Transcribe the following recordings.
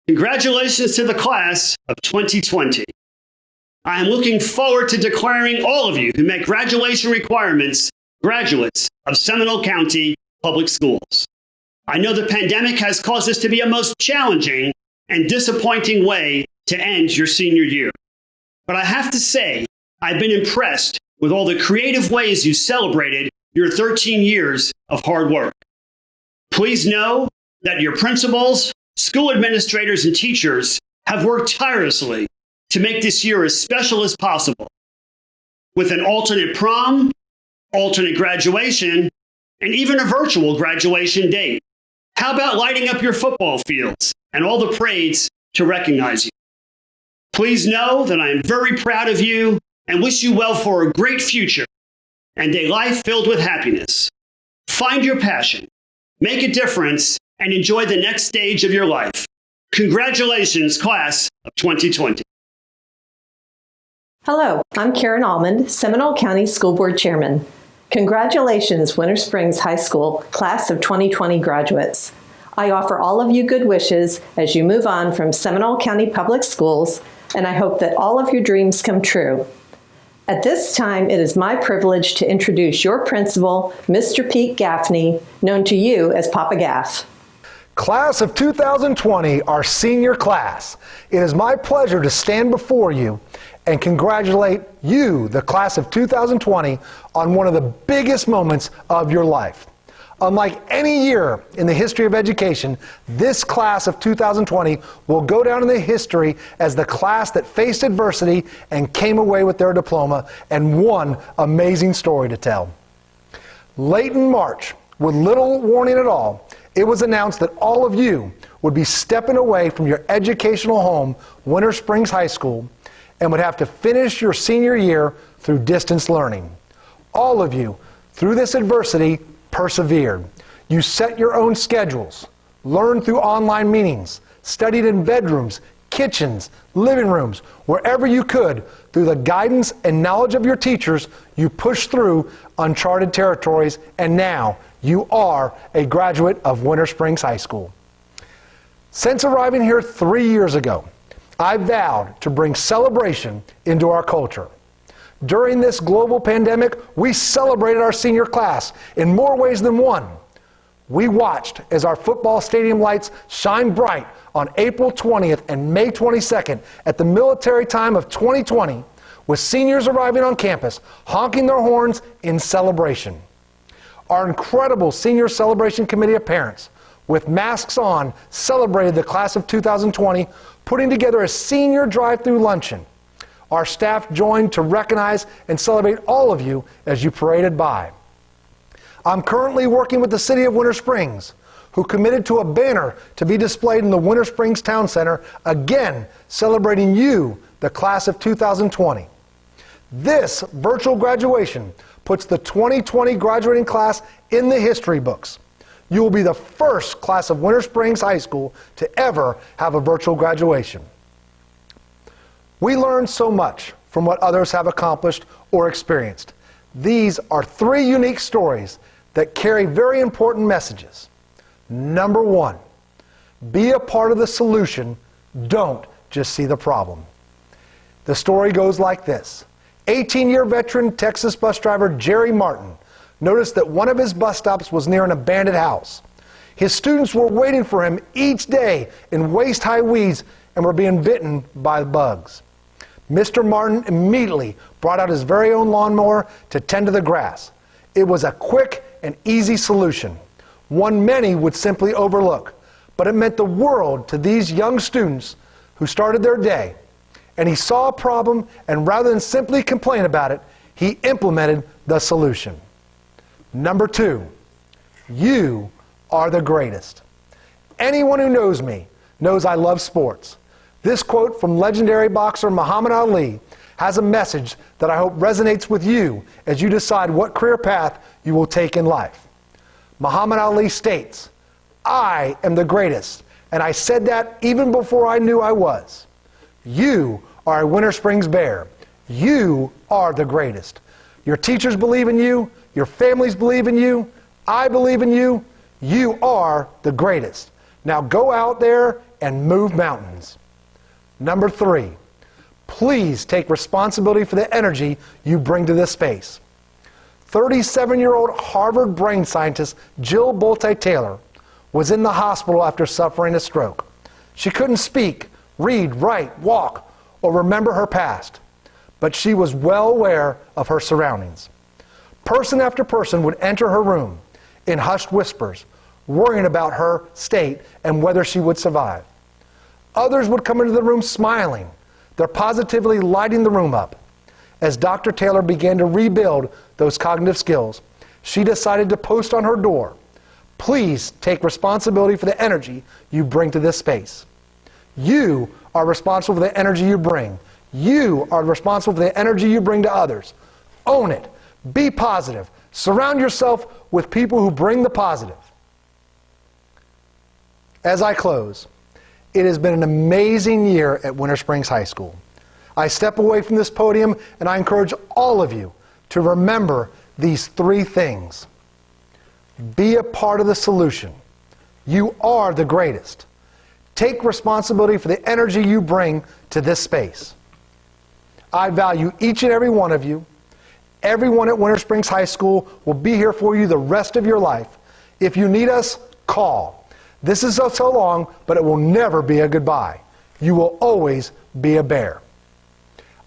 Congratulations to the class of 2020. I am looking forward to declaring all of you who met graduation requirements graduates of Seminole County Public Schools. I know the pandemic has caused this to be a most challenging and disappointing way to end your senior year. But I have to say, I've been impressed with all the creative ways you celebrated your 13 years of hard work. Please know that your principals, school administrators, and teachers have worked tirelessly to make this year as special as possible. With an alternate prom, alternate graduation, and even a virtual graduation date. How about lighting up your football fields and all the parades to recognize you? Please know that I am very proud of you and wish you well for a great future and a life filled with happiness. Find your passion, make a difference, and enjoy the next stage of your life. Congratulations, class of 2020. Hello, I'm Karen Almond, Seminole County School Board Chairman. Congratulations, Winter Springs High School Class of 2020 graduates. I offer all of you good wishes as you move on from Seminole County Public Schools, and I hope that all of your dreams come true. At this time, it is my privilege to introduce your principal, Mr. Pete Gaffney, known to you as Papa Gaff. Class of 2020, our senior class. It is my pleasure to stand before you and congratulate you, the class of 2020, on one of the biggest moments of your life. Unlike any year in the history of education, this class of 2020 will go down in the history as the class that faced adversity and came away with their diploma and one amazing story to tell. Late in March, with little warning at all, it was announced that all of you would be stepping away from your educational home, Winter Springs High School, and would have to finish your senior year through distance learning. All of you, through this adversity, persevered. You set your own schedules, learned through online meetings, studied in bedrooms, kitchens, living rooms, wherever you could. Through the guidance and knowledge of your teachers, you pushed through uncharted territories, and now you are a graduate of Winter Springs High School. Since arriving here 3 years ago, I vowed to bring celebration into our culture. During this global pandemic, we celebrated our senior class in more ways than one. We watched as our football stadium lights shined bright on April 20th and May 22nd at the military time of 2020, with seniors arriving on campus, honking their horns in celebration. Our incredible Senior Celebration Committee of Parents, with masks on, celebrated the class of 2020, putting together a senior drive-through luncheon. Our staff joined to recognize and celebrate all of you as you paraded by. I'm currently working with the City of Winter Springs, who committed to a banner to be displayed in the Winter Springs Town Center, again celebrating you, the class of 2020. This virtual graduation puts the 2020 graduating class in the history books. You will be the first class of Winter Springs High School to ever have a virtual graduation. We learned so much from what others have accomplished or experienced. These are 3 unique stories that carry very important messages. Number 1, be a part of the solution, don't just see the problem. The story goes like this. 18-year veteran Texas bus driver Jerry Martin noticed that one of his bus stops was near an abandoned house. His students were waiting for him each day in waist-high weeds and were being bitten by bugs. Mr. Martin immediately brought out his very own lawnmower to tend to the grass. It was a quick and easy solution, one many would simply overlook, but it meant the world to these young students who started their day. And he saw a problem, and rather than simply complain about it, he implemented the solution. Number 2, you are the greatest. Anyone who knows me knows I love sports. This quote from legendary boxer Muhammad Ali has a message that I hope resonates with you as you decide what career path you will take in life. Muhammad Ali states, "I am the greatest, and I said that even before I knew I was. You are a Winter Springs Bear. You are the greatest. Your teachers believe in you. Your families believe in you. I believe in you. You are the greatest. Now go out there and move mountains. Number 3, please take responsibility for the energy you bring to this space. 37-year-old Harvard brain scientist Jill Bolte Taylor was in the hospital after suffering a stroke. She couldn't speak, read, write, walk, or remember her past, but she was well aware of her surroundings. Person after person would enter her room in hushed whispers, worrying about her state and whether she would survive. Others would come into the room smiling, they're positively lighting the room up. As Dr. Taylor began to rebuild those cognitive skills, she decided to post on her door, "Please take responsibility for the energy you bring to this space." You are responsible for the energy you bring. You are responsible for the energy you bring to others. Own it. Be positive. Surround yourself with people who bring the positive. As I close, it has been an amazing year at Winter Springs High School. I step away from this podium and I encourage all of you to remember these 3 things. Be a part of the solution. You are the greatest. Take responsibility for the energy you bring to this space. I value each and every one of you. Everyone at Winter Springs High School will be here for you the rest of your life. If you need us, call. This is so long, but it will never be a goodbye. You will always be a bear.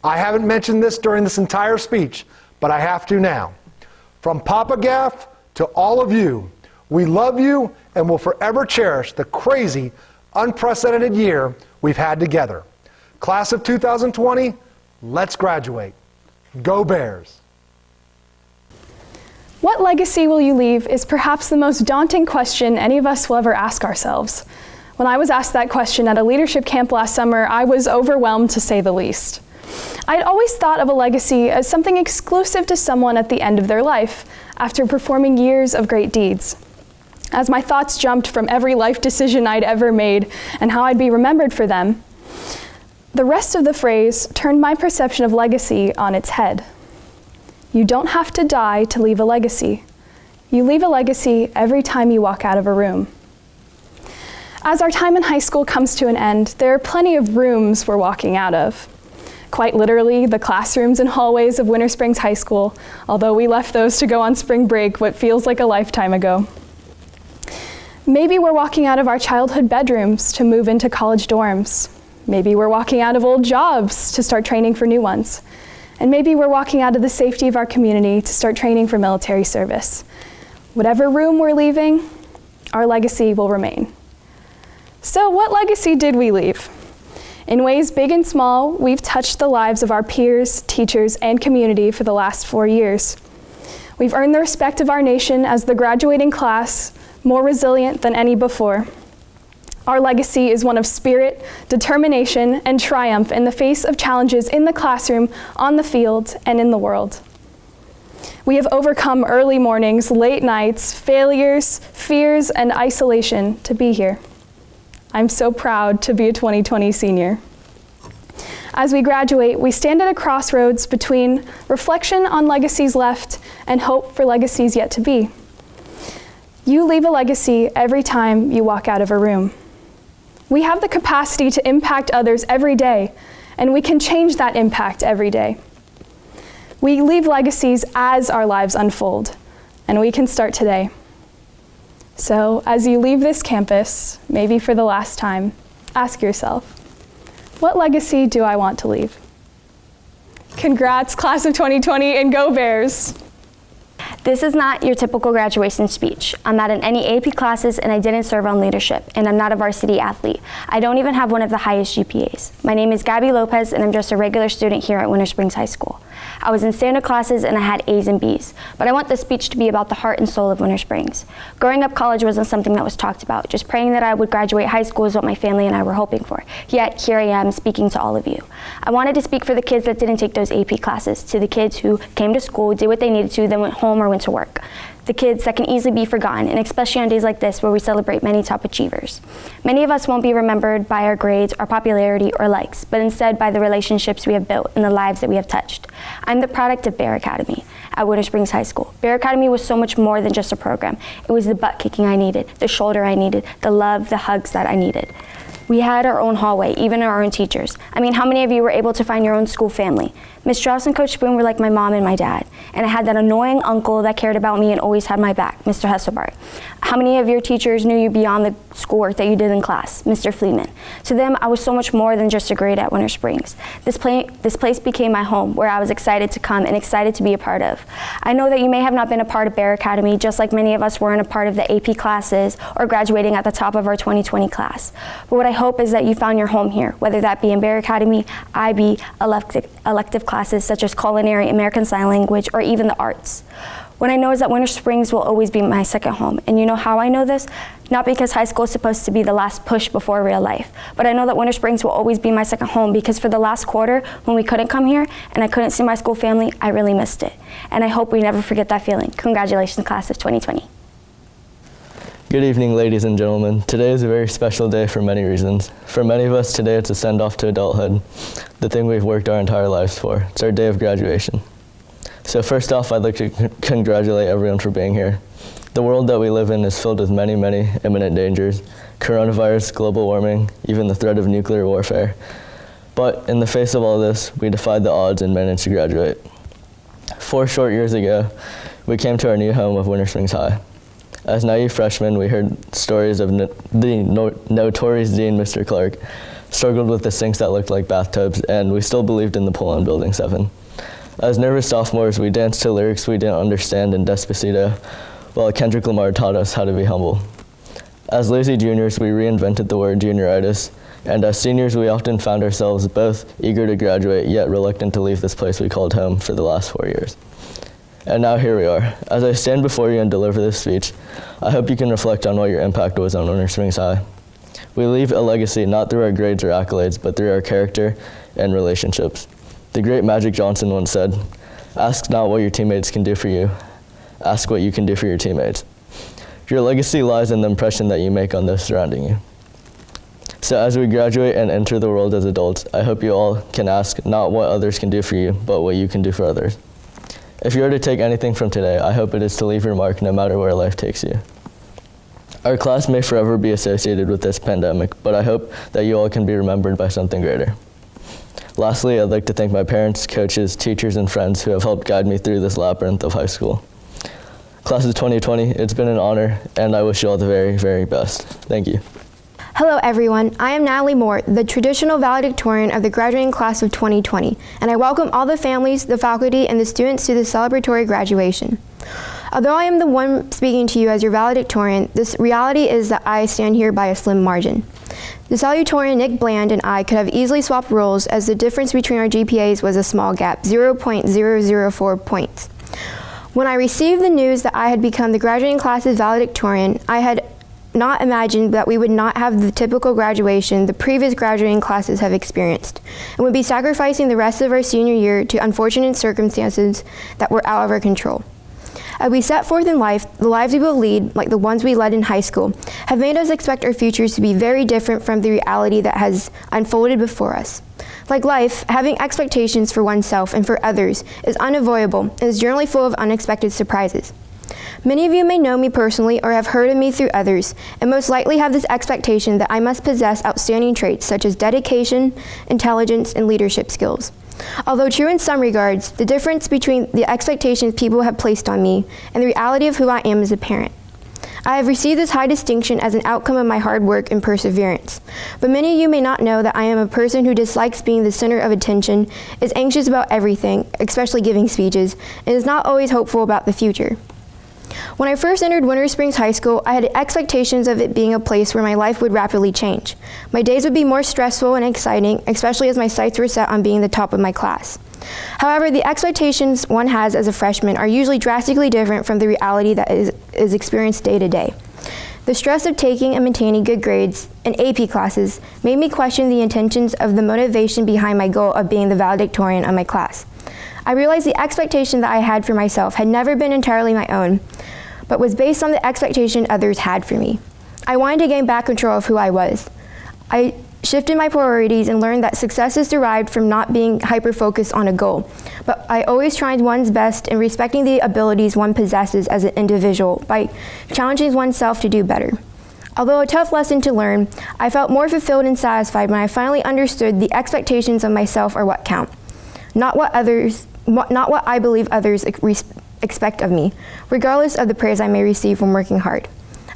I haven't mentioned this during this entire speech, but I have to now. From Papa Gaff to all of you, we love you and will forever cherish the crazy, unprecedented year we've had together. Class of 2020, let's graduate. Go Bears! What legacy will you leave is perhaps the most daunting question any of us will ever ask ourselves. When I was asked that question at a leadership camp last summer, I was overwhelmed to say the least. I had always thought of a legacy as something exclusive to someone at the end of their life, after performing years of great deeds. As my thoughts jumped from every life decision I'd ever made and how I'd be remembered for them, the rest of the phrase turned my perception of legacy on its head. You don't have to die to leave a legacy. You leave a legacy every time you walk out of a room. As our time in high school comes to an end, there are plenty of rooms we're walking out of. Quite literally, the classrooms and hallways of Winter Springs High School, although we left those to go on spring break what feels like a lifetime ago. Maybe we're walking out of our childhood bedrooms to move into college dorms. Maybe we're walking out of old jobs to start training for new ones. And maybe we're walking out of the safety of our community to start training for military service. Whatever room we're leaving, our legacy will remain. So what legacy did we leave? In ways big and small, we've touched the lives of our peers, teachers, and community for the last 4 years. We've earned the respect of our nation as the graduating class, more resilient than any before. Our legacy is one of spirit, determination, and triumph in the face of challenges in the classroom, on the field, and in the world. We have overcome early mornings, late nights, failures, fears, and isolation to be here. I'm so proud to be a 2020 senior. As we graduate, we stand at a crossroads between reflection on legacies left and hope for legacies yet to be. You leave a legacy every time you walk out of a room. We have the capacity to impact others every day, and we can change that impact every day. We leave legacies as our lives unfold, and we can start today. So, as you leave this campus, maybe for the last time, ask yourself, what legacy do I want to leave? Congrats, class of 2020, and go Bears! This is not your typical graduation speech. I'm not in any AP classes and I didn't serve on leadership, and I'm not a varsity athlete. I don't even have one of the highest GPAs. My name is Gabby Lopez and I'm just a regular student here at Winter Springs High School. I was in standard classes and I had A's and B's, but I want this speech to be about the heart and soul of Winter Springs. Growing up, college wasn't something that was talked about. Just praying that I would graduate high school is what my family and I were hoping for. Yet, here I am speaking to all of you. I wanted to speak for the kids that didn't take those AP classes, to the kids who came to school, did what they needed to, then went home or went to work. The kids that can easily be forgotten, and especially on days like this where we celebrate many top achievers. Many of us won't be remembered by our grades, our popularity, or likes, but instead by the relationships we have built and the lives that we have touched. I'm the product of Bear Academy at Winter Springs High School. Bear Academy was so much more than just a program. It was the butt kicking I needed, the shoulder I needed, the love, the hugs that I needed. We had our own hallway, even our own teachers. I mean, how many of you were able to find your own school family? Ms. Strauss and Coach Spoon were like my mom and my dad. And I had that annoying uncle that cared about me and always had my back, Mr. Hesselbart. How many of your teachers knew you beyond the schoolwork that you did in class? Mr. Fleeman. To them, I was so much more than just a grade at Winter Springs. This place became my home, where I was excited to come and excited to be a part of. I know that you may have not been a part of Bear Academy, just like many of us weren't a part of the AP classes or graduating at the top of our 2020 class. But what I hope is that you found your home here, whether that be in Bear Academy, IB, elective classes such as culinary, American Sign Language, or even the arts. What I know is that Winter Springs will always be my second home. And you know how I know this? Not because high school is supposed to be the last push before real life, but I know that Winter Springs will always be my second home because for the last quarter, when we couldn't come here and I couldn't see my school family, I really missed it. And I hope we never forget that feeling. Congratulations, class of 2020. Good evening, ladies and gentlemen. Today is a very special day for many reasons. For many of us, today it's a send-off to adulthood, the thing we've worked our entire lives for. It's our day of graduation. So first off, I'd like to congratulate everyone for being here. The world that we live in is filled with many, many imminent dangers: coronavirus, global warming, even the threat of nuclear warfare. But in the face of all this, we defied the odds and managed to graduate. 4 short years ago, we came to our new home of Winter Springs High. As naive freshmen, we heard stories of the notorious Dean, Mr. Clark, struggled with the sinks that looked like bathtubs, and we still believed in the pull on Building 7. As nervous sophomores, we danced to lyrics we didn't understand in Despacito, while Kendrick Lamar taught us how to be humble. As lazy juniors, we reinvented the word junioritis, and as seniors, we often found ourselves both eager to graduate, yet reluctant to leave this place we called home for the last 4 years. And now here we are. As I stand before you and deliver this speech, I hope you can reflect on what your impact was on Winter Springs High. We leave a legacy not through our grades or accolades, but through our character and relationships. The great Magic Johnson once said, "Ask not what your teammates can do for you, ask what you can do for your teammates." Your legacy lies in the impression that you make on those surrounding you. So as we graduate and enter the world as adults, I hope you all can ask not what others can do for you, but what you can do for others. If you are to take anything from today, I hope it is to leave your mark no matter where life takes you. Our class may forever be associated with this pandemic, but I hope that you all can be remembered by something greater. Lastly, I'd like to thank my parents, coaches, teachers, and friends who have helped guide me through this labyrinth of high school. Class of 2020, it's been an honor, and I wish you all the very, very best. Thank you. Hello everyone, I am Natalie Moore, the traditional valedictorian of the graduating class of 2020, and I welcome all the families, the faculty, and the students to this celebratory graduation. Although I am the one speaking to you as your valedictorian, this reality is that I stand here by a slim margin. The salutatorian Nick Bland and I could have easily swapped roles as the difference between our GPAs was a small gap, 0.004 points. When I received the news that I had become the graduating class's valedictorian, I had not imagined that we would not have the typical graduation the previous graduating classes have experienced, and would be sacrificing the rest of our senior year to unfortunate circumstances that were out of our control. As we set forth in life, the lives we will lead, like the ones we led in high school, have made us expect our futures to be very different from the reality that has unfolded before us. Like life, having expectations for oneself and for others is unavoidable and is generally full of unexpected surprises. Many of you may know me personally or have heard of me through others, and most likely have this expectation that I must possess outstanding traits such as dedication, intelligence, and leadership skills. Although true in some regards, the difference between the expectations people have placed on me and the reality of who I am is apparent. I have received this high distinction as an outcome of my hard work and perseverance. But many of you may not know that I am a person who dislikes being the center of attention, is anxious about everything, especially giving speeches, and is not always hopeful about the future. When I first entered Winter Springs High School, I had expectations of it being a place where my life would rapidly change. My days would be more stressful and exciting, especially as my sights were set on being the top of my class. However, the expectations one has as a freshman are usually drastically different from the reality that is experienced day to day. The stress of taking and maintaining good grades and AP classes made me question the intentions of the motivation behind my goal of being the valedictorian of my class. I realized the expectation that I had for myself had never been entirely my own, but was based on the expectation others had for me. I wanted to gain back control of who I was. I shifted my priorities and learned that success is derived from not being hyper-focused on a goal, but I always tried one's best in respecting the abilities one possesses as an individual by challenging oneself to do better. Although a tough lesson to learn, I felt more fulfilled and satisfied when I finally understood the expectations of myself are what count, not what I believe others expect of me, regardless of the praise I may receive from working hard.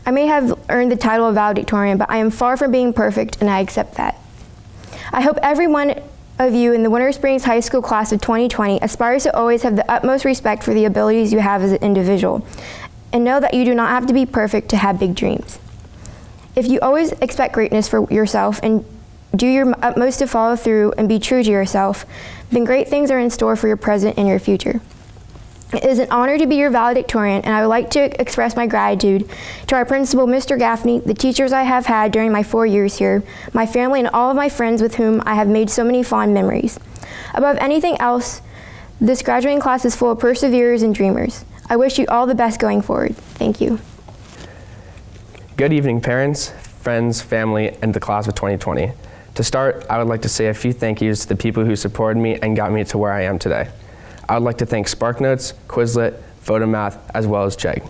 I may have earned the title of valedictorian, but I am far from being perfect, and I accept that. I hope every one of you in the Winter Springs High School class of 2020 aspires to always have the utmost respect for the abilities you have as an individual, and know that you do not have to be perfect to have big dreams. If you always expect greatness for yourself and do your utmost to follow through and be true to yourself, then great things are in store for your present and your future. It is an honor to be your valedictorian, and I would like to express my gratitude to our principal, Mr. Gaffney, the teachers I have had during my 4 years here, my family, and all of my friends with whom I have made so many fond memories. Above anything else, this graduating class is full of perseverers and dreamers. I wish you all the best going forward. Thank you. Good evening, parents, friends, family, and the class of 2020. To start, I would like to say a few thank yous to the people who supported me and got me to where I am today. I would like to thank SparkNotes, Quizlet, Photomath, as well as Chegg.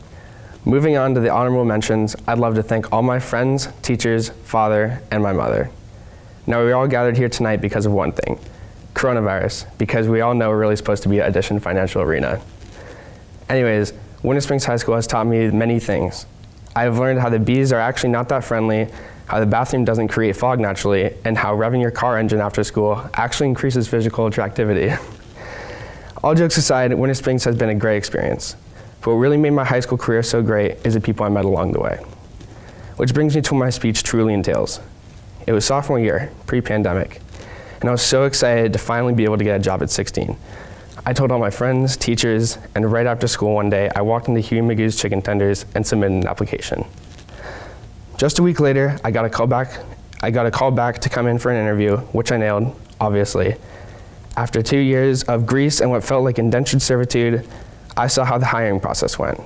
Moving on to the honorable mentions, I'd love to thank all my friends, teachers, father, and my mother. Now, we're all gathered here tonight because of one thing, coronavirus, because we all know we're really supposed to be at Addition Financial Arena. Anyways, Winter Springs High School has taught me many things. I have learned how the bees are actually not that friendly, how the bathroom doesn't create fog naturally, and how revving your car engine after school actually increases physical attractivity. All jokes aside, Winter Springs has been a great experience. But what really made my high school career so great is the people I met along the way. Which brings me to what my speech truly entails. It was sophomore year, pre-pandemic, and I was so excited to finally be able to get a job at 16. I told all my friends, teachers, and right after school one day, I walked into Huey Magoo's Chicken Tenders and submitted an application. Just a week later, I got a call back to come in for an interview, which I nailed, obviously. After 2 years of grease and what felt like indentured servitude, I saw how the hiring process went.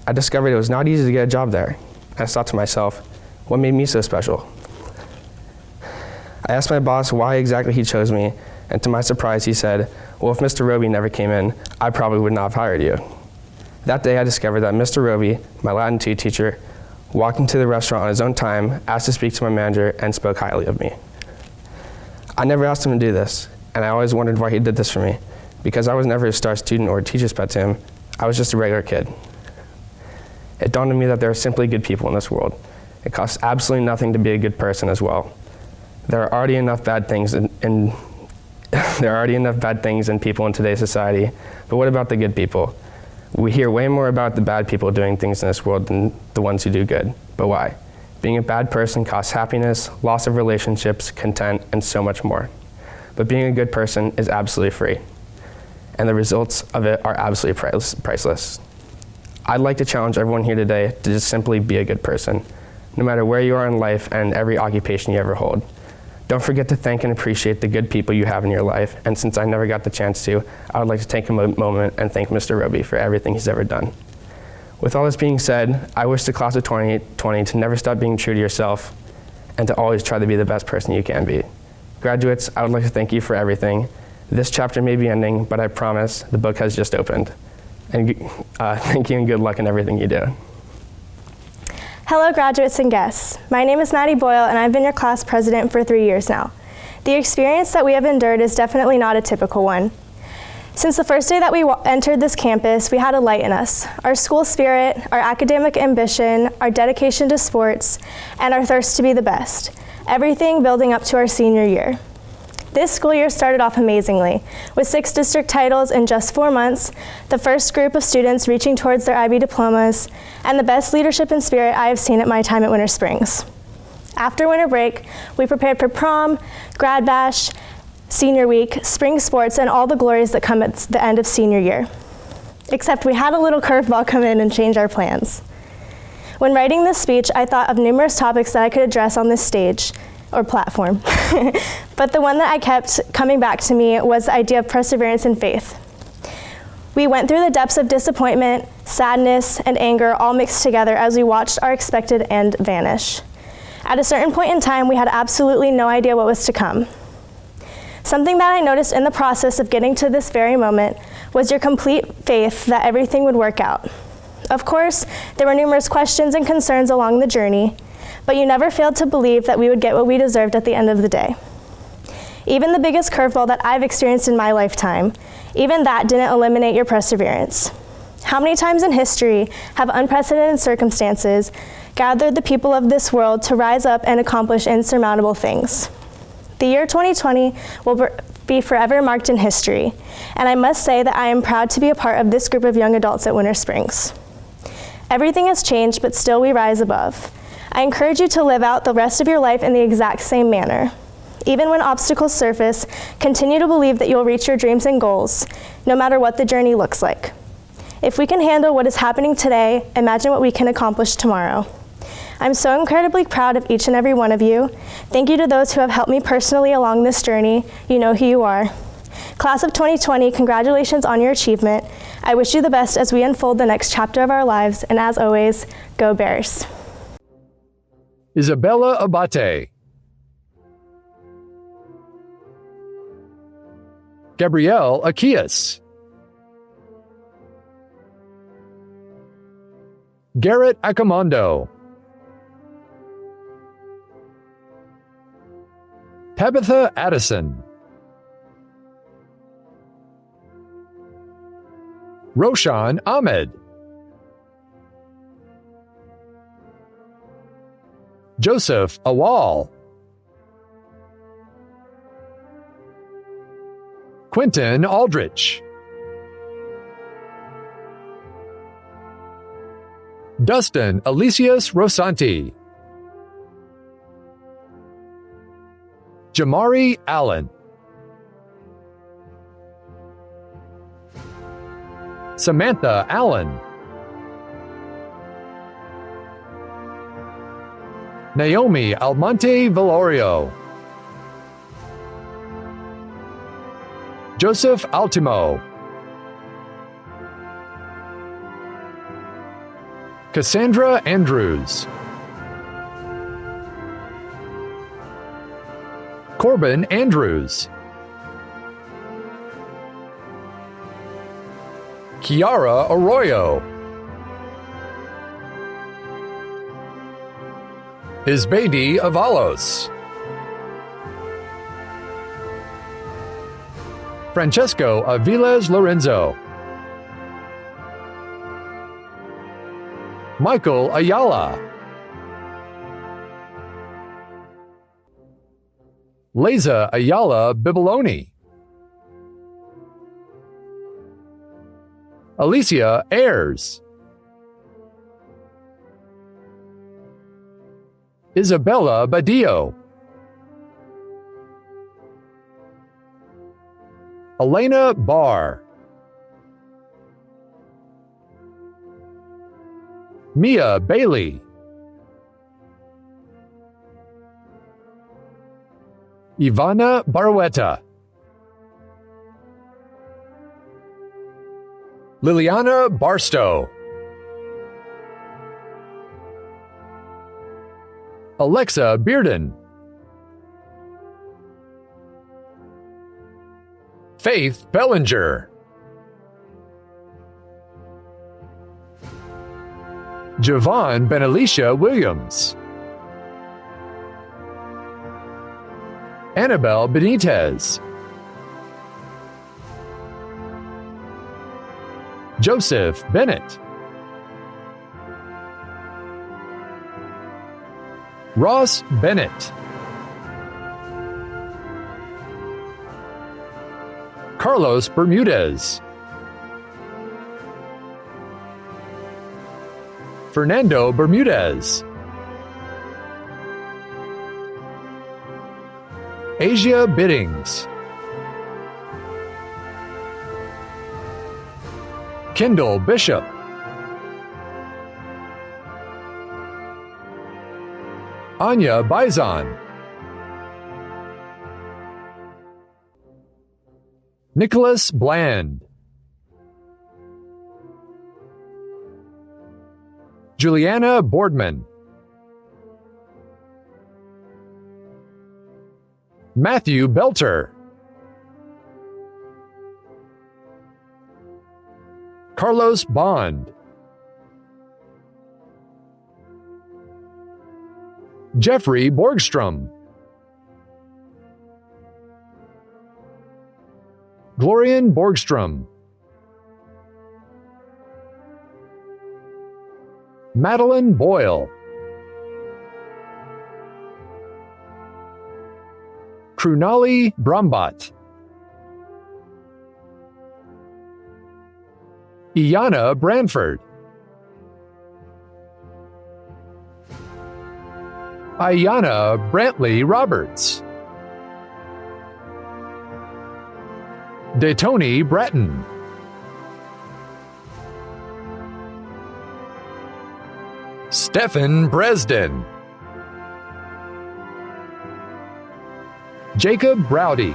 I discovered it was not easy to get a job there. I thought to myself, what made me so special? I asked my boss why exactly he chose me, and to my surprise, he said, well, if Mr. Roby never came in, I probably would not have hired you. That day, I discovered that Mr. Roby, my Latin 2 teacher, walked into the restaurant on his own time, asked to speak to my manager, and spoke highly of me. I never asked him to do this, and I always wondered why he did this for me. Because I was never a star student or a teacher's pet to him, I was just a regular kid. It dawned on me that there are simply good people in this world. It costs absolutely nothing to be a good person as well. There are already enough bad things in people in today's society, but what about the good people? We hear way more about the bad people doing things in this world than the ones who do good. But why? Being a bad person costs happiness, loss of relationships, content, and so much more. But being a good person is absolutely free, and the results of it are absolutely priceless. I'd like to challenge everyone here today to just simply be a good person, no matter where you are in life and every occupation you ever hold. Don't forget to thank and appreciate the good people you have in your life, and since I never got the chance to, I would like to take a moment and thank Mr. Roby for everything he's ever done. With all this being said, I wish the class of 2020 to never stop being true to yourself and to always try to be the best person you can be. Graduates, I would like to thank you for everything. This chapter may be ending, but I promise the book has just opened. And thank you and good luck in everything you do. Hello, graduates and guests. My name is Maddie Boyle, and I've been your class president for 3 years now. The experience that we have endured is definitely not a typical one. Since the first day that we entered this campus, we had a light in us. Our school spirit, our academic ambition, our dedication to sports, and our thirst to be the best. Everything building up to our senior year. This school year started off amazingly, with 6 district titles in just 4 months, the first group of students reaching towards their IB diplomas, and the best leadership and spirit I have seen at my time at Winter Springs. After winter break, we prepared for prom, grad bash, senior week, spring sports, and all the glories that come at the end of senior year. Except we had a little curveball come in and change our plans. When writing this speech, I thought of numerous topics that I could address on this stage, or platform. But the one that I kept coming back to me was the idea of perseverance and faith. We went through the depths of disappointment, sadness, and anger all mixed together as we watched our expected end vanish. At a certain point in time, we had absolutely no idea what was to come. Something that I noticed in the process of getting to this very moment was your complete faith that everything would work out. Of course, there were numerous questions and concerns along the journey, but you never failed to believe that we would get what we deserved at the end of the day. Even the biggest curveball that I've experienced in my lifetime, even that didn't eliminate your perseverance. How many times in history have unprecedented circumstances gathered the people of this world to rise up and accomplish insurmountable things? The year 2020 will be forever marked in history, and I must say that I am proud to be a part of this group of young adults at Winter Springs. Everything has changed, but still we rise above. I encourage you to live out the rest of your life in the exact same manner. Even when obstacles surface, continue to believe that you'll reach your dreams and goals, no matter what the journey looks like. If we can handle what is happening today, imagine what we can accomplish tomorrow. I'm so incredibly proud of each and every one of you. Thank you to those who have helped me personally along this journey. You know who you are. Class of 2020, congratulations on your achievement. I wish you the best as we unfold the next chapter of our lives, and as always, go Bears. Isabella Abate. Gabrielle Akias. Garrett Akamondo. Tabitha Addison. Roshan Ahmed. Joseph Awal. Quentin Aldrich. Dustin Alicius Rosanti. Jamari Allen. Samantha Allen. Naomi Almonte Velorio. Joseph Altimo. Cassandra Andrews. Corbin Andrews. Kiara Arroyo. Isbedi Avalos. Francesco Aviles Lorenzo. Michael Ayala. Leza Ayala Bibiloni. Alicia Ayers. Isabella Badillo. Elena Barr. Mia Bailey. Ivana Barueta. Liliana Barstow. Alexa Bearden. Faith Bellinger. Javon Benalicia Williams. Annabelle Benitez. Joseph Bennett. Ross Bennett. Carlos Bermudez. Fernando Bermudez. Asia Biddings. Kendall Bishop. Anya Bison. Nicholas Bland. Juliana Boardman. Matthew Belter. Carlos Bond. Jeffrey Borgstrom, Glorian Borgstrom, Madeline Boyle, Krunali Brombat, Iana Branford, Ayana Brantley Roberts, Detoni Bratton, Stephen Bresden, Jacob Browdy,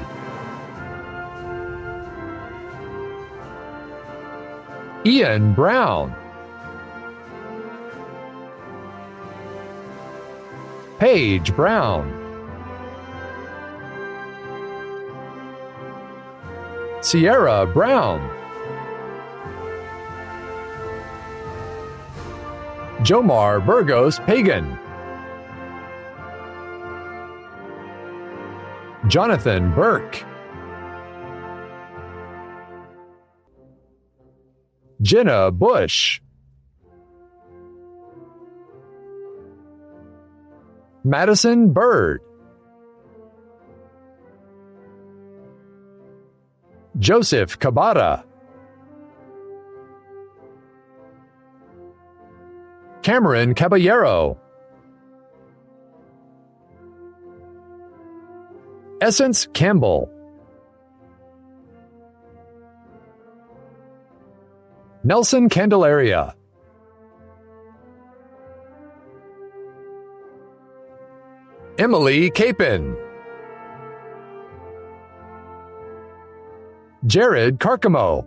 Ian Brown, Paige Brown, Sierra Brown, Jomar Burgos Pagan, Jonathan Burke, Jenna Bush, Madison Bird, Joseph Cabada, Cameron Caballero, Essence Campbell, Nelson Candelaria, Emily Capin, Jared Carcamo,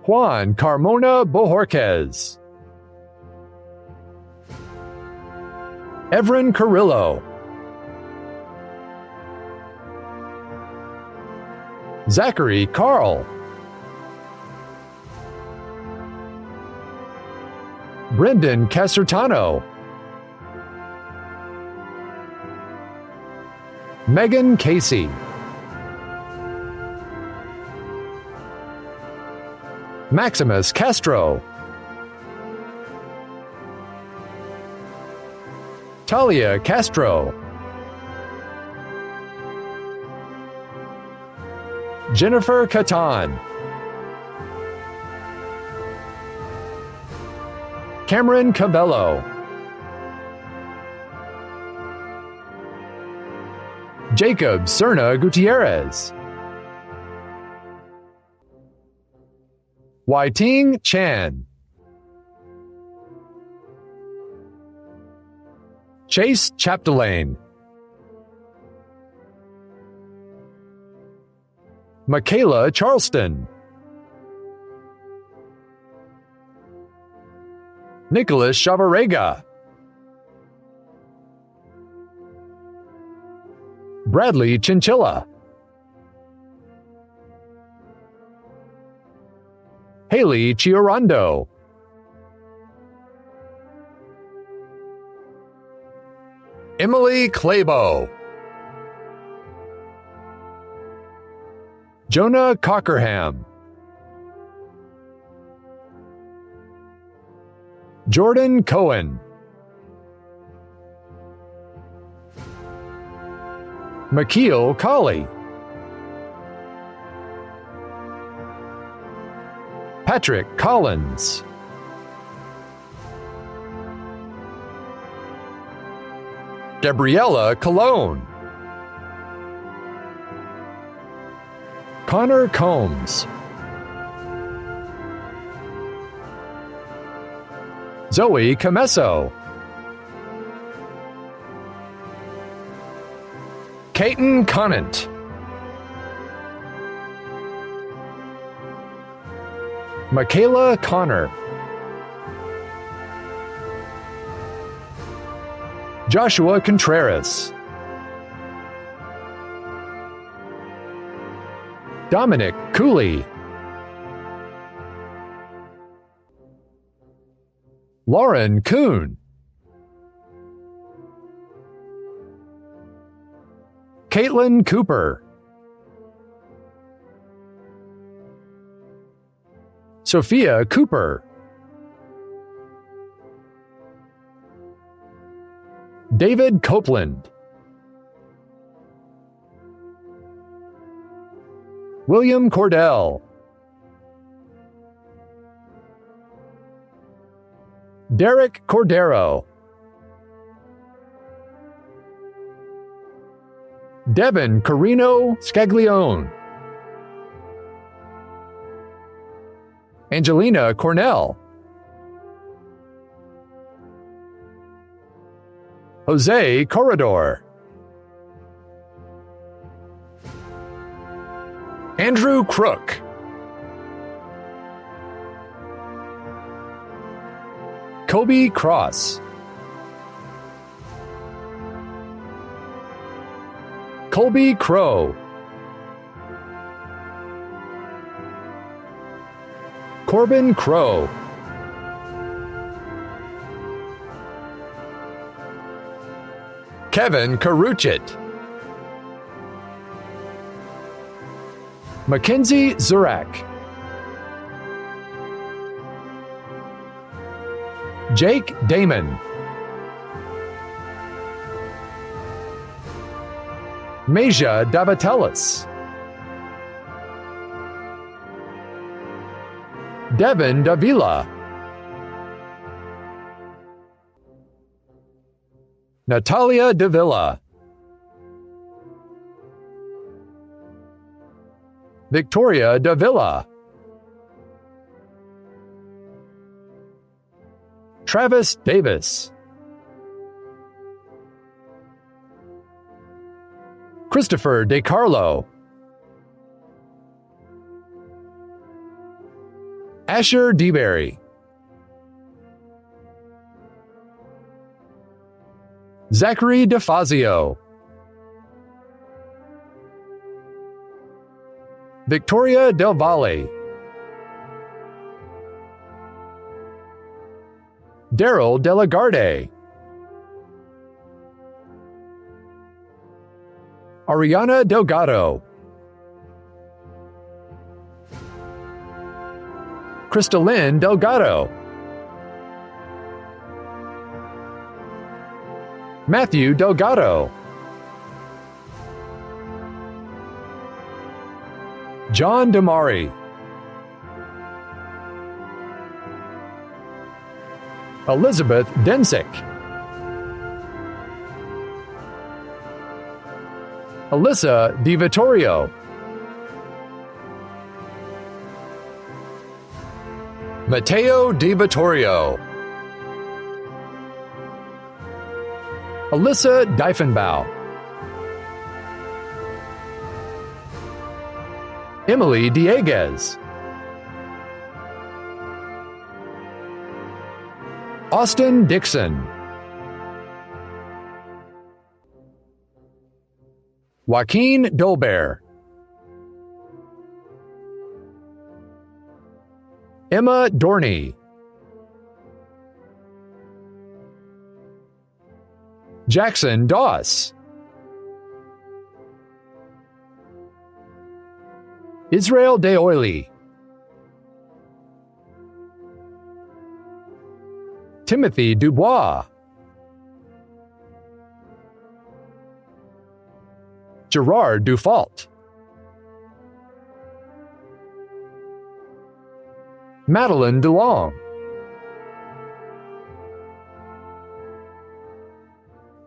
Juan Carmona Bojorquez, Evren Carrillo, Zachary Carl, Brendan Casertano, Megan Casey, Maximus Castro, Talia Castro, Jennifer Catan, Cameron Cavello, Jacob Cerna Gutierrez, Waiting Chan, Chase Chapdelaine, Michaela Charleston, Nicholas Chavarega, Bradley Chinchilla, Haley Chiorando, Emily Claybo, Jonah Cockerham, Jordan Cohen, Makeel Colley, Patrick Collins, Gabriella Cologne, Connor Combs, Zoe Camesso, Caton Conant, Michaela Connor, Joshua Contreras, Dominic Cooley, Lauren Kuhn. Caitlin Cooper. Sophia Cooper. David Copeland. William Cordell. Derek Cordero. Devin Carino Scaglione. Angelina Cornell. Jose Corredor. Andrew Crook. Kobe Cross. Colby Crow. Corbin Crow. Kevin Karuchit. Mackenzie Zurak. Jake Damon. Meja Davatellis. Devin Davila. Natalia Davila. Victoria Davila. Travis Davis. Christopher DeCarlo. Asher DeBerry. Zachary DeFazio. Victoria Del Valle. Daryl Delagarde. Ariana Delgado. Crystalline Delgado. Matthew Delgado. John Damari. Elizabeth Densick. Alyssa DiVittorio. Matteo DiVittorio. Alyssa Diefenbau. Emily Dieguez. Austin Dixon. Joaquin Dolbear. Emma Dorney. Jackson Doss. Israel DeOily. Timothy Dubois. Gerard Dufault. Madeline DeLong.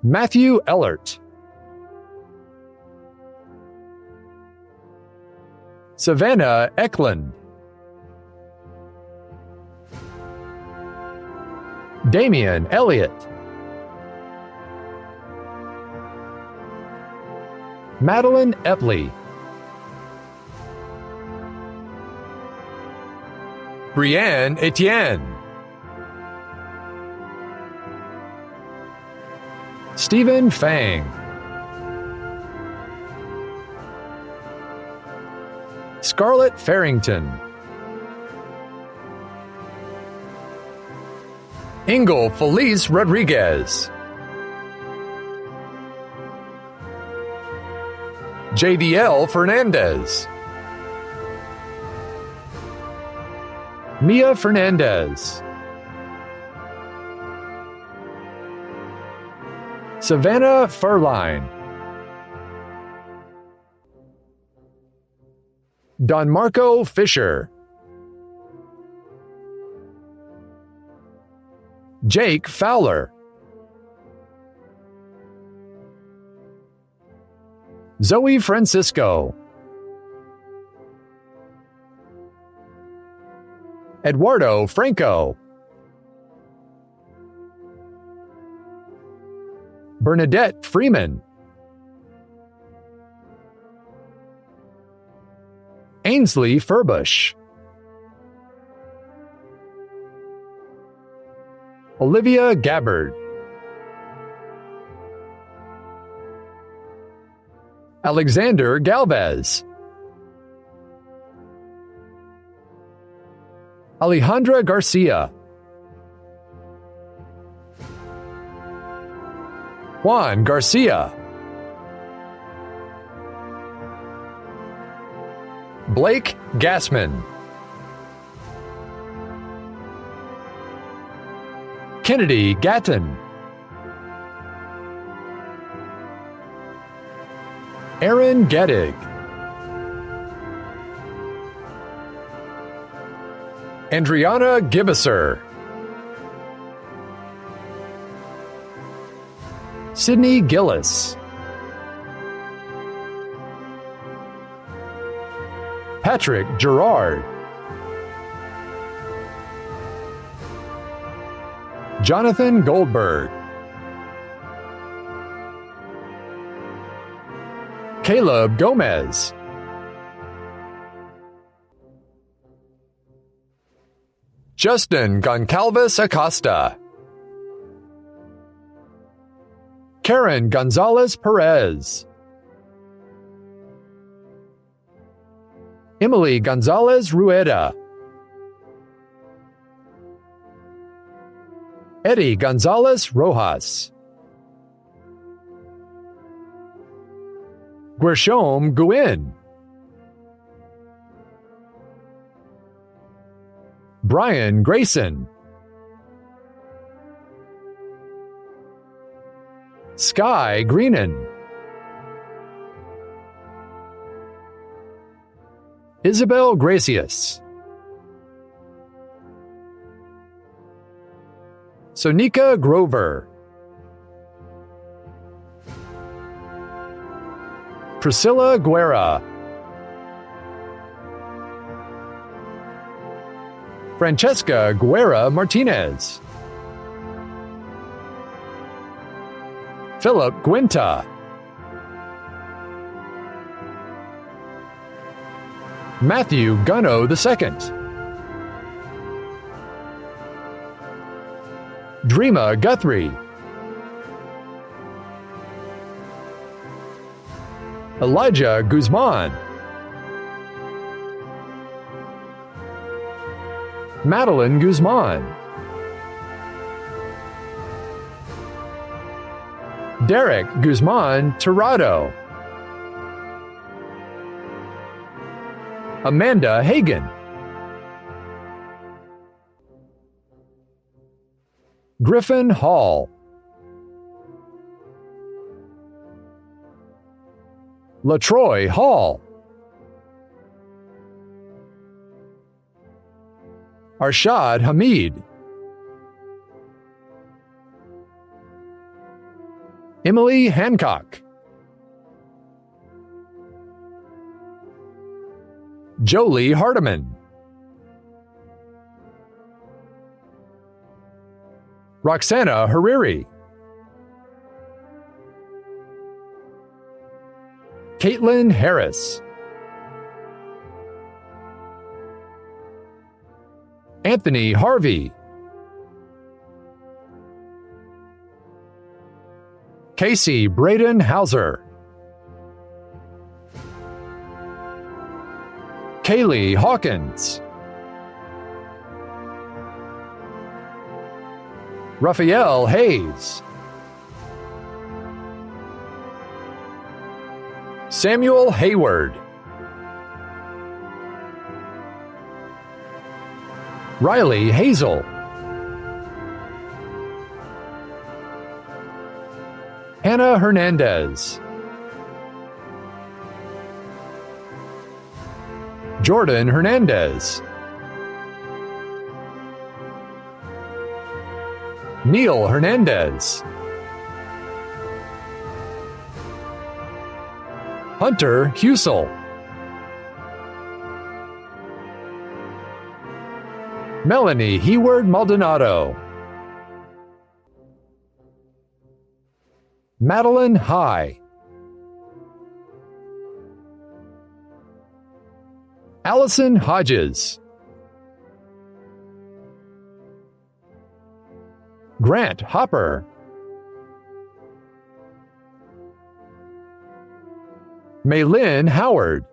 Matthew Ellert. Savannah Eklund. Damian Elliott. Madeline Epley. Brianne Etienne. Stephen Fang. Scarlett Farrington. Engel Felice Rodriguez. JDL Fernandez. Mia Fernandez. Savannah Furline. Don Marco Fisher. Jake Fowler. Zoe Francisco. Eduardo Franco. Bernadette Freeman. Ainsley Furbush. Olivia Gabbard. Alexander Galvez. Alejandra Garcia. Juan Garcia. Blake Gassman. Kennedy Gatton. Aaron Gettig. Andriana Gibbiser. Sydney Gillis. Patrick Gerard. Jonathan Goldberg. Caleb Gomez. Justin Goncalves Acosta. Karen Gonzalez Perez. Emily Gonzalez Rueda. Eddie Gonzalez Rojas. Guershom Guin. Brian Grayson. Sky Greenan. Isabel Gracious. Sonika Grover. Priscilla Guerra. Francesca Guerra Martinez. Philip Guinta. Matthew Gunno II. Dreama Guthrie. Elijah Guzman. Madeline Guzman. Derek Guzman Tirado. Amanda Hagan. Griffin Hall. LaTroy Hall. Arshad Hamid. Emily Hancock. Jolie Hardiman. Roxana Hariri. Caitlin Harris. Anthony Harvey. Casey Braden Hauser. Kaylee Hawkins. Raphael Hayes. Samuel Hayward. Riley Hazel. Hannah Hernandez. Jordan Hernandez. Neil Hernandez. Hunter Husel. Melanie Heward Maldonado. Madeline High. Allison Hodges. Grant Hopper. Maylin Howard.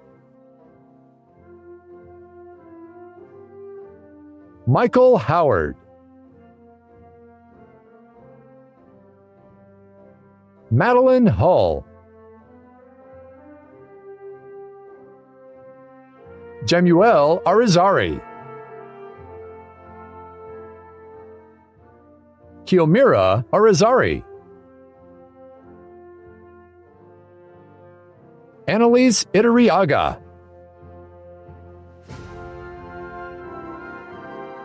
Michael Howard. Madeline Hull. Jemuel Arizari. Kiomira Arizari. Annalise Itariaga.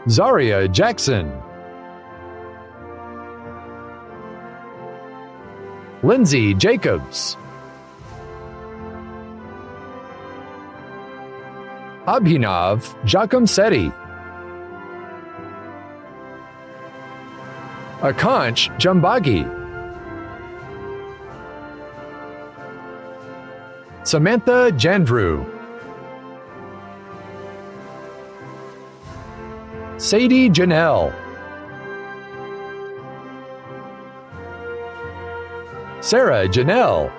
Zaria Jackson. Lindsay Jacobs. Abhinav Giacometti. Akansh Jambagi. Samantha Jandrew. Sadie Janelle. Sarah Janelle.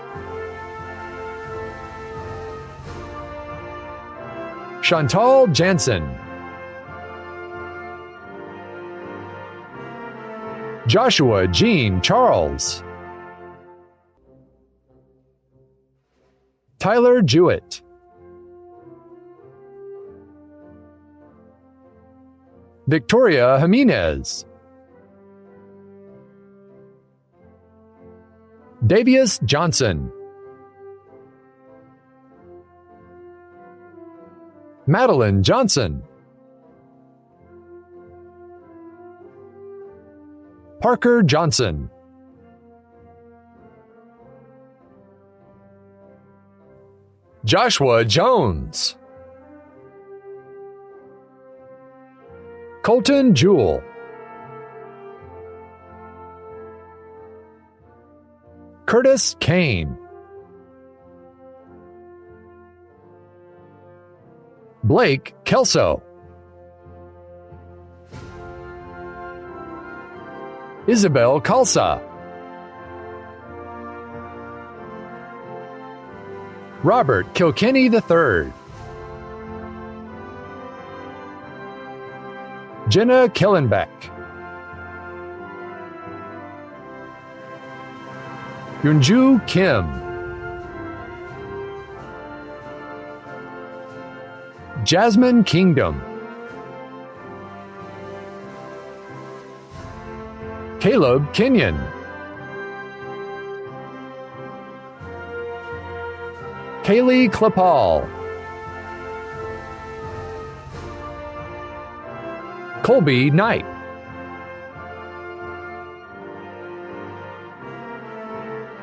Chantal Jansen. Joshua Jean Charles. Tyler Jewett. Victoria Jimenez. Davius Johnson. Madeline Johnson. Parker Johnson. Joshua Jones. Colton Jewell. Curtis Kane. Blake Kelso. Isabel Kalsa. Robert Kilkenny III. Jenna Kellenbeck. Yunju Kim. Jasmine Kingdom. Caleb Kenyon. Kaylee Klepal. Colby Knight.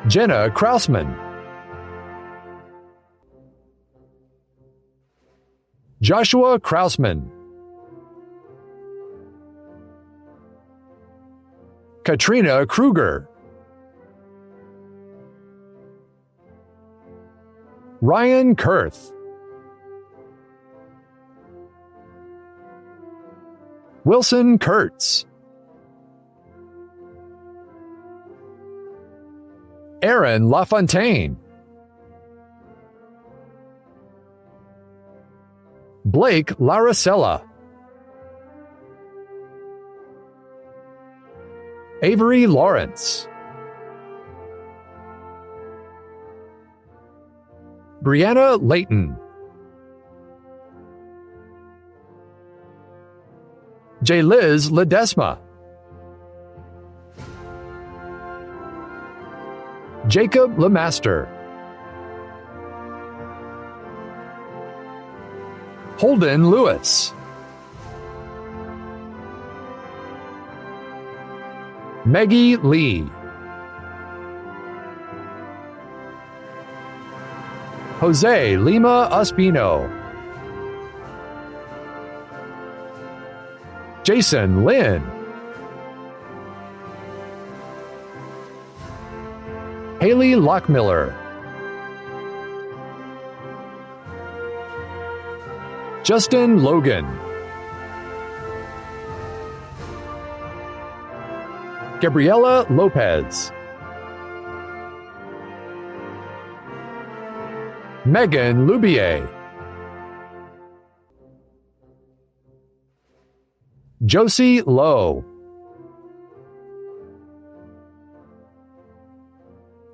Jenna Krausman. Joshua Krausman. Katrina Kruger. Ryan Kurth. Wilson Kurtz. Aaron LaFontaine. Blake Laracella. Avery Lawrence. Brianna Layton. J-Liz Ledesma. Jacob Lemaster. Holden Lewis. Maggie Lee. Jose Lima Espino. Jason Lynn. Haley Lockmiller. Justin Logan. Gabriela Lopez. Megan Lubier. Josie Lowe.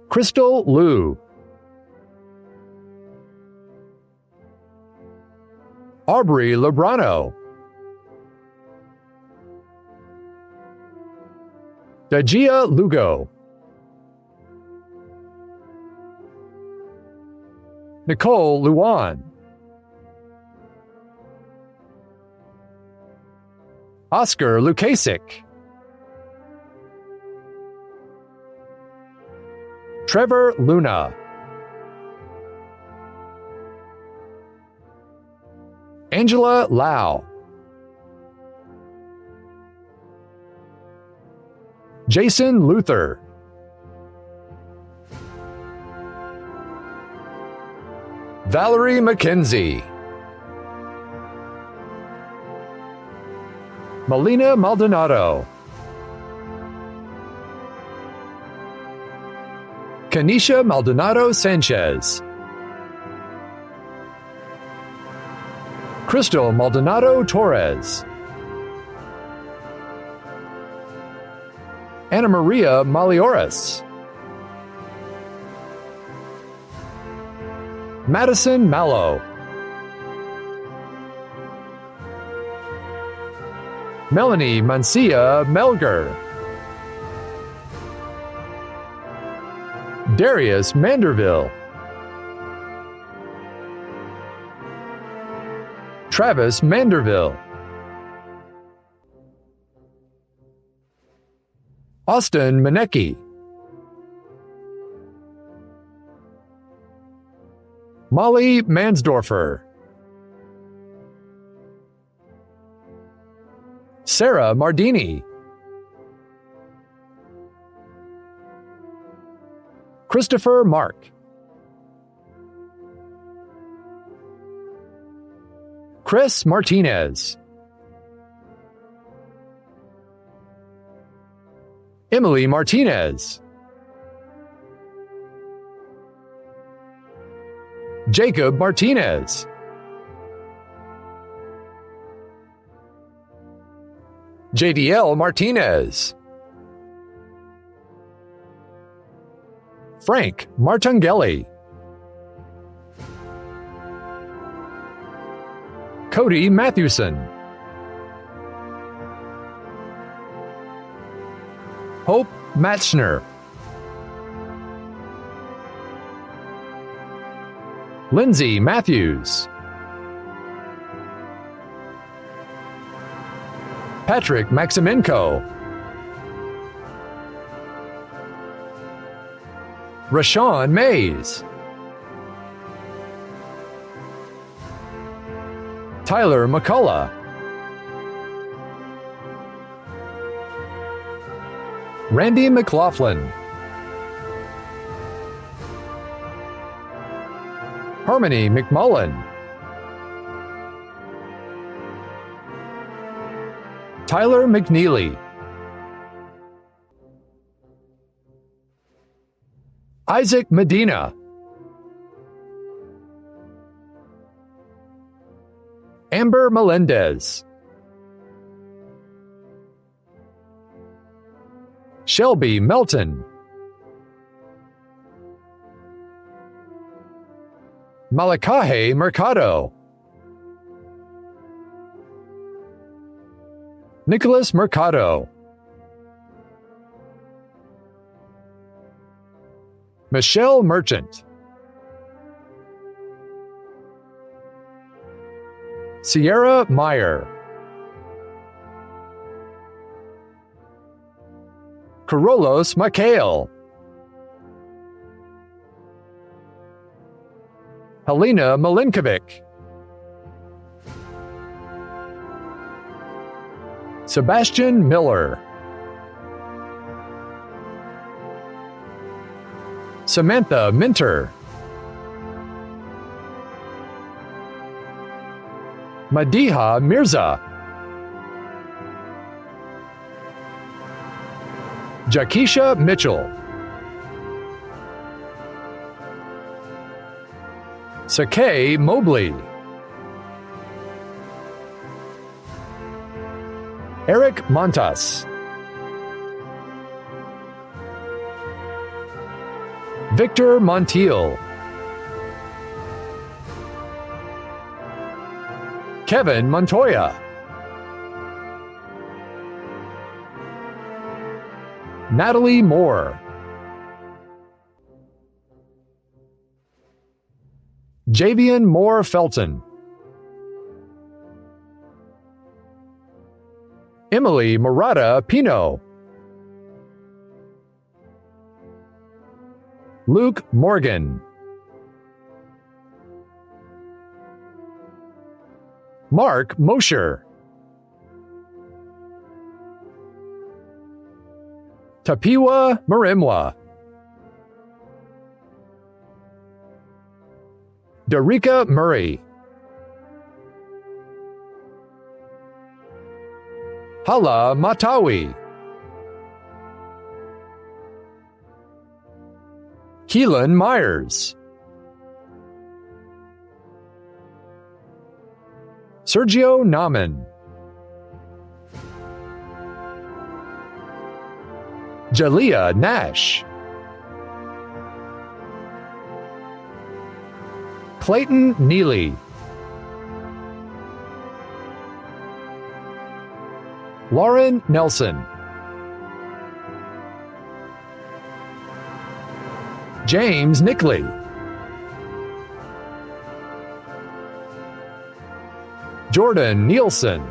Crystal Liu. Aubrey Lebrano. Dajia Lugo. Nicole Luan. Oscar Lukasik. Trevor Luna. Angela Lau. Jason Luther. Valerie McKenzie. Melina Maldonado. Kanisha Maldonado Sanchez. Crystal Maldonado Torres. Ana Maria Malioris. Madison Mallow. Melanie Mancia Melger. Darius Manderville. Travis Manderville. Austin Manecki. Molly Mansdorfer. Sarah Mardini. Christopher Mark. Chris Martinez. Emily Martinez. Jacob Martinez. JDL Martinez. Frank Martangeli. Cody Mathewson. Hope Matschner. Lindsay Matthews. Patrick Maximenko. Rashawn Mays. Tyler McCullough. Randy McLaughlin. Harmony McMullen. Tyler McNeely. Isaac Medina. Amber Melendez. Shelby Melton, Malakahe Mercado, Nicholas Mercado, Michelle Merchant, Sierra Meyer, Carolus Mikhail, Helena Milinkovic, Sebastian Miller, Samantha Minter, Madiha Mirza, Jakisha Mitchell, Sakay Mobley, Eric Montas, Victor Montiel, Kevin Montoya, Natalie Moore, Javian Moore Felton, Emily Murata Pino, Luke Morgan, Mark Mosher, Tapiwa Marimwa, Darika Murray, Hala Matawi, Keelan Myers, Sergio Nauman, Jalea Nash, Clayton Neely, Lauren Nelson, James Nickley, Jordan Nielsen,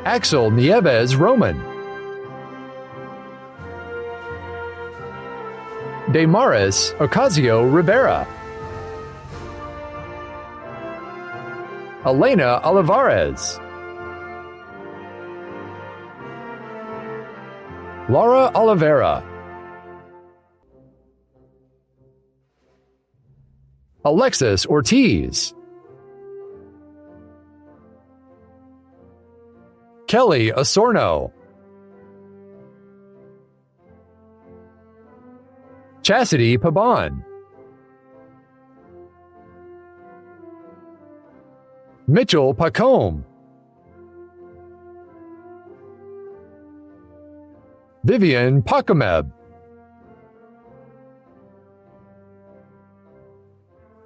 Axel Nieves Roman, Damaris Ocasio Rivera, Elena Olivares, Laura Oliveira, Alexis Ortiz, Kelly Osorno, Chastity Pabon, Mitchell Pacome, Vivian Pakameb,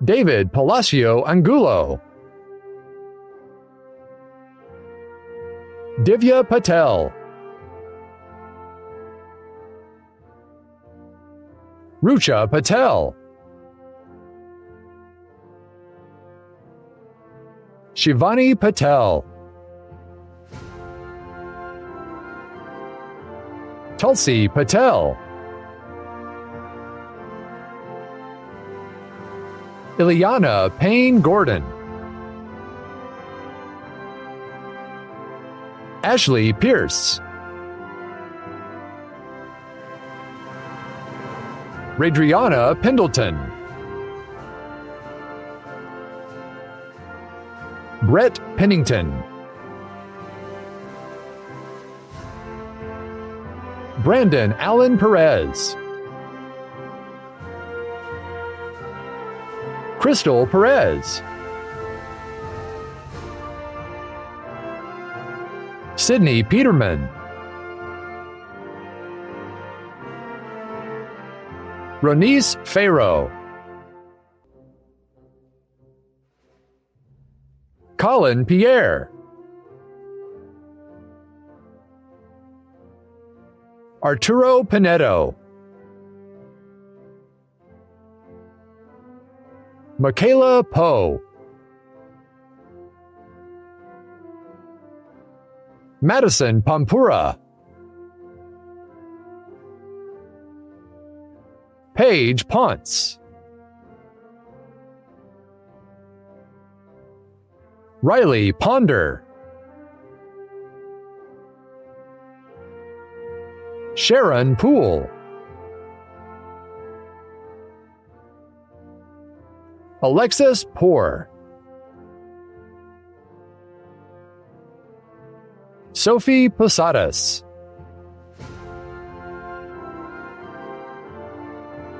David Palacio Angulo, Divya Patel, Rucha Patel, Shivani Patel, Tulsi Patel, Ileana Payne Gordon, Ashley Pierce, Radriana Pendleton, Brett Pennington, Brandon Allen Perez, Crystal Perez, Sydney Peterman, Ronice Farrow, Colin Pierre, Arturo Pinedo, Michaela Poe, Madison Pampura, Paige Ponce, Riley Ponder, Sharon Poole, Alexis Poor, Sophie Posadas,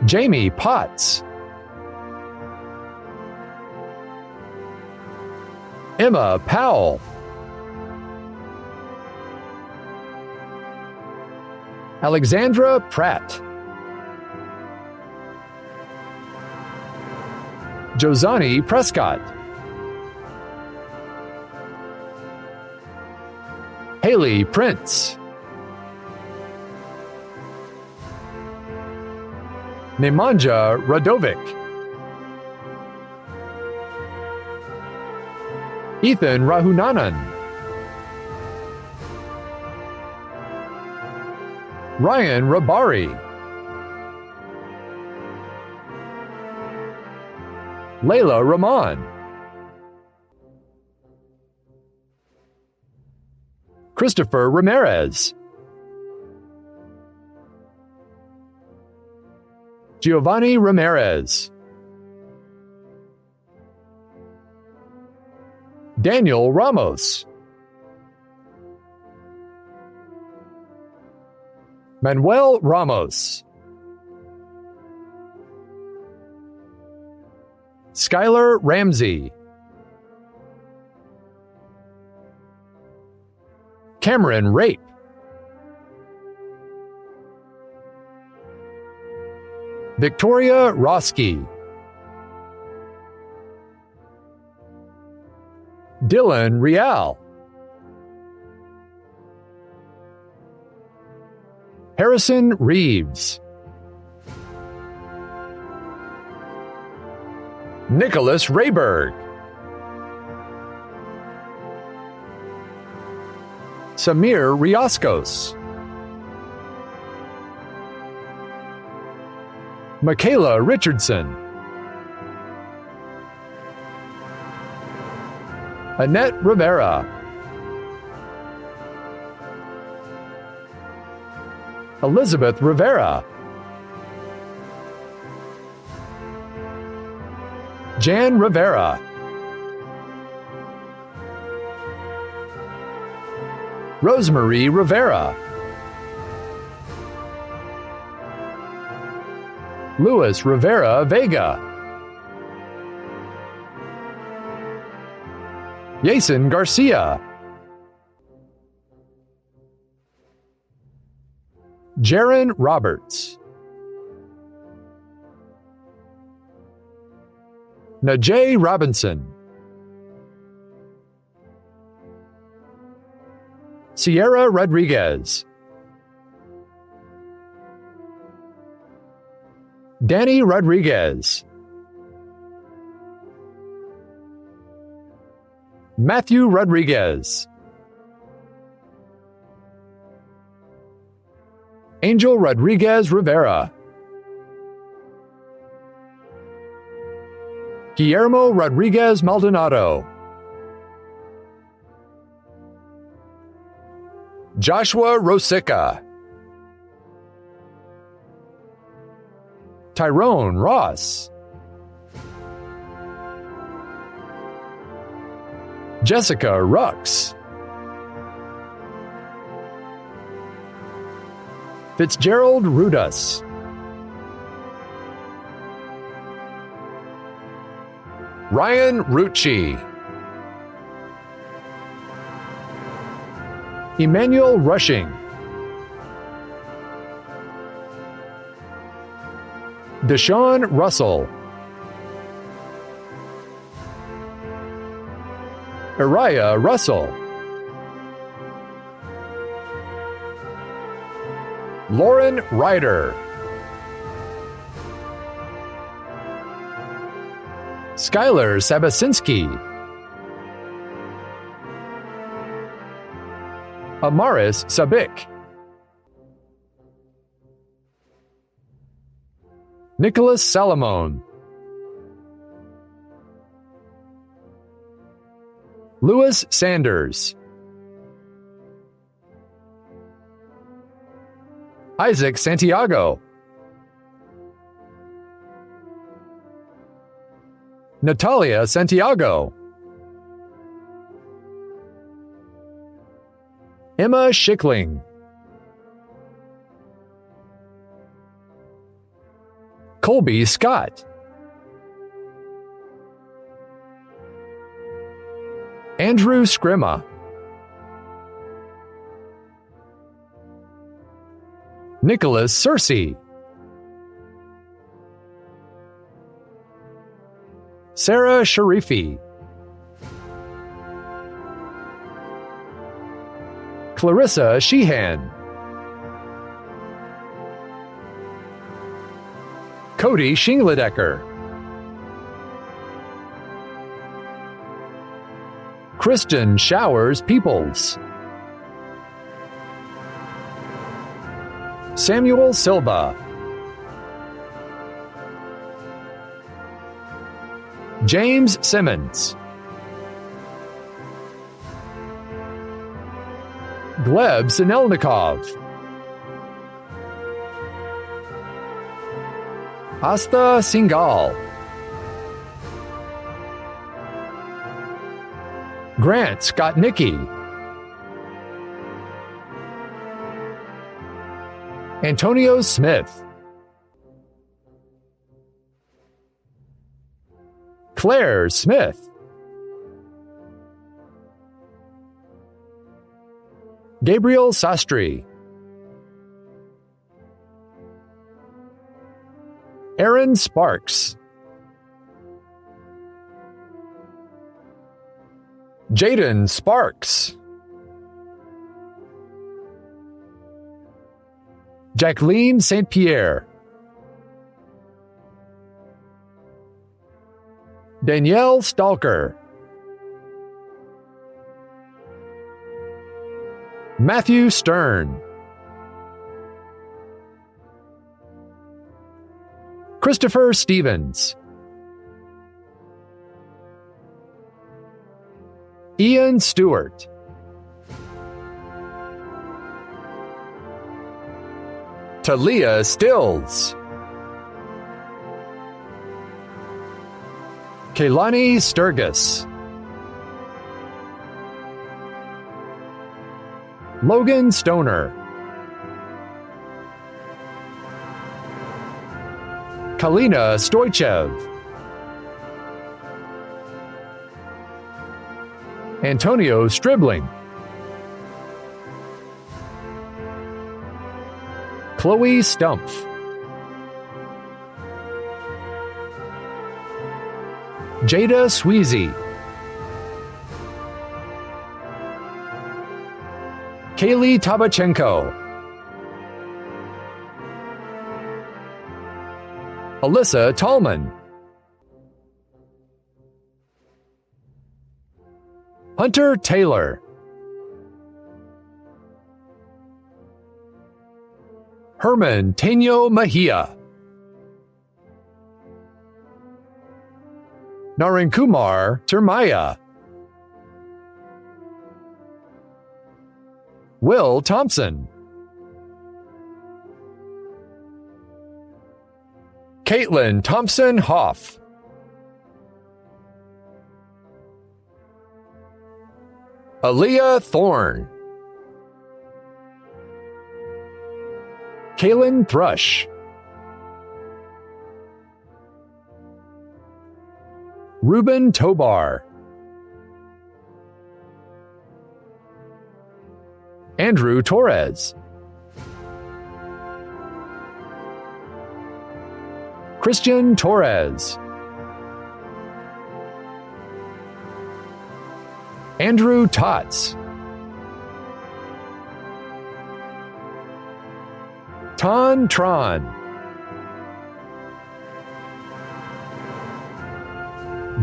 Jamie Potts, Emma Powell, Alexandra Pratt, Josani Prescott, Haley Prince, Nemanja Radovic, Ethan Rahunanan, Ryan Rabari, Layla Rahman, Christopher Ramirez, Giovanni Ramirez, Daniel Ramos, Manuel Ramos, Skylar Ramsey, Cameron Rape, Victoria Roski, Dylan Rial, Harrison Reeves, Nicholas Rayberg, Samir Riascos, Michaela Richardson, Annette Rivera, Elizabeth Rivera, Jan Rivera, Rosemary Rivera, Luis Rivera Vega, Jason Garcia, Jaron Roberts, Najee Robinson, Sierra Rodriguez, Danny Rodriguez, Matthew Rodriguez, Angel Rodriguez Rivera, Guillermo Rodriguez Maldonado, Joshua Rosica, Tyrone Ross, Jessica Rux, Fitzgerald Rudas, Ryan Rucci, Emmanuel Rushing. Deshaun Russell. Uriah Russell. Lauren Ryder. Skylar Sabasinski. Amaris Sabik. Nicholas Salamone. Lewis Sanders. Isaac Santiago. Natalia Santiago. Emma Schickling. Colby Scott. Andrew Scrima. Nicholas Searcy. Sarah Sharifi. Clarissa Sheehan. Cody Shingledecker. Kristen Showers Peoples. Samuel Silva. James Simmons. Gleb Sinelnikov. Asta Singal. Grant Scottnicki. Antonio Smith. Claire Smith. Gabriel Sastry. Aaron Sparks. Jaden Sparks. Jacqueline St. Pierre. Danielle Stalker. Matthew Stern. Christopher Stevens. Ian Stewart. Talia Stills. Kaylani Sturgis. Logan Stoner. Kalina Stoichev. Antonio Stribling. Chloe Stumpf. Jada Sweezy. Kaylee Tabachenko. Alyssa Tallman. Hunter Taylor. Herman Teño Mejia. Narankumar Termaya. Will Thompson. Caitlin Thompson Hoff. Aaliyah Thorne. Kaylin Thrush. Ruben Tobar. Andrew Torres, Christian Torres, Andrew Tots, Ton Tron,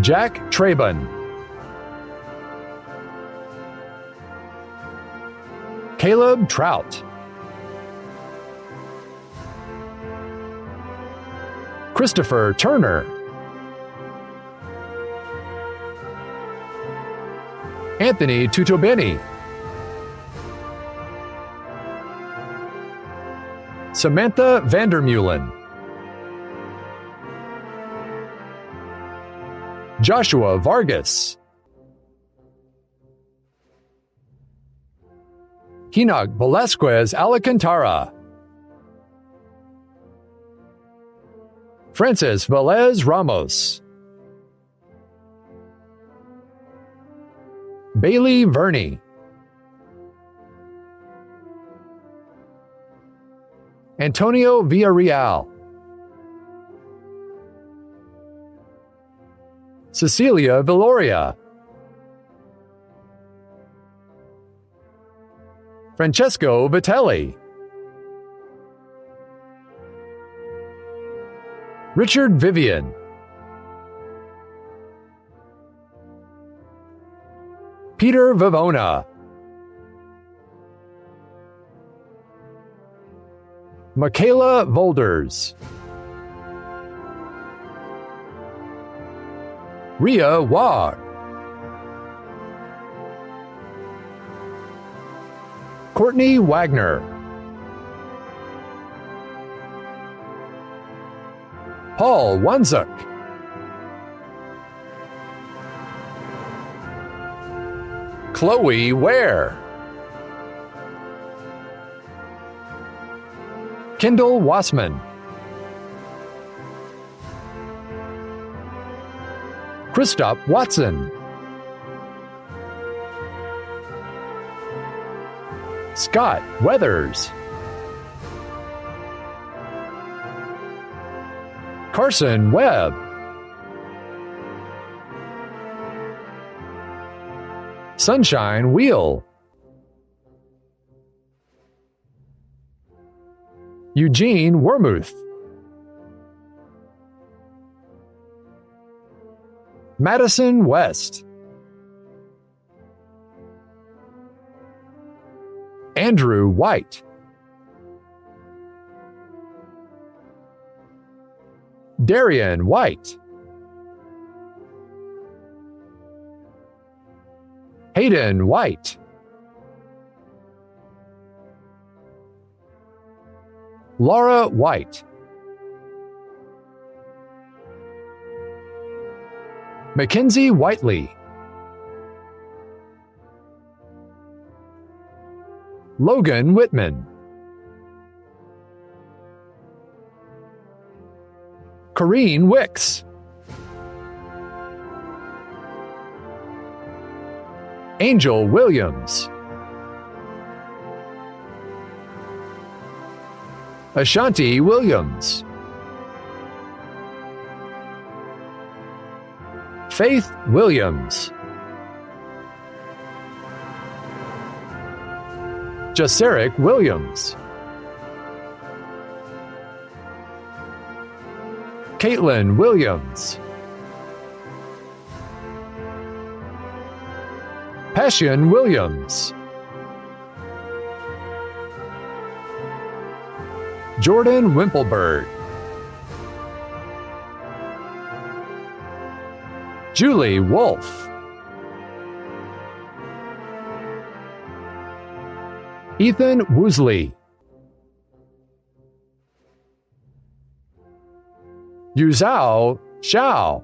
Jack Trabun, Caleb Trout, Christopher Turner, Anthony Tutobeni, Samantha Vandermeulen, Joshua Vargas, Enoch Velasquez Alcantara, Francis Velez Ramos, Bailey Verney, Antonio Villarreal, Cecilia Villoria, Francesco Vitelli, Richard Vivian, Peter Vivona, Michaela Volders, Ria Wag, Courtney Wagner, Paul Wanzuk, Chloe Ware, Kendall Wassman, Christoph Watson, Scott Weathers, Carson Webb, Sunshine Wheel, Eugene Wormuth, Madison West, Andrew White, Darian White, Hayden White, Laura White, Mackenzie Whiteley, Logan Whitman, Corrine Wicks, Angel Williams, Ashanti Williams, Faith Williams, Jaseric Williams, Caitlin Williams, Passion Williams, Jordan Wimpelberg, Julie Wolf, Ethan Woosley, Yuzhao Xiao,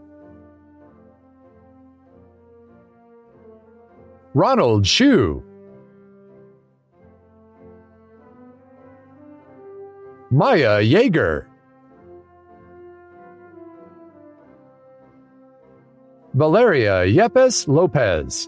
Ronald Shu, Maya Yeager, Valeria Yepes Lopez,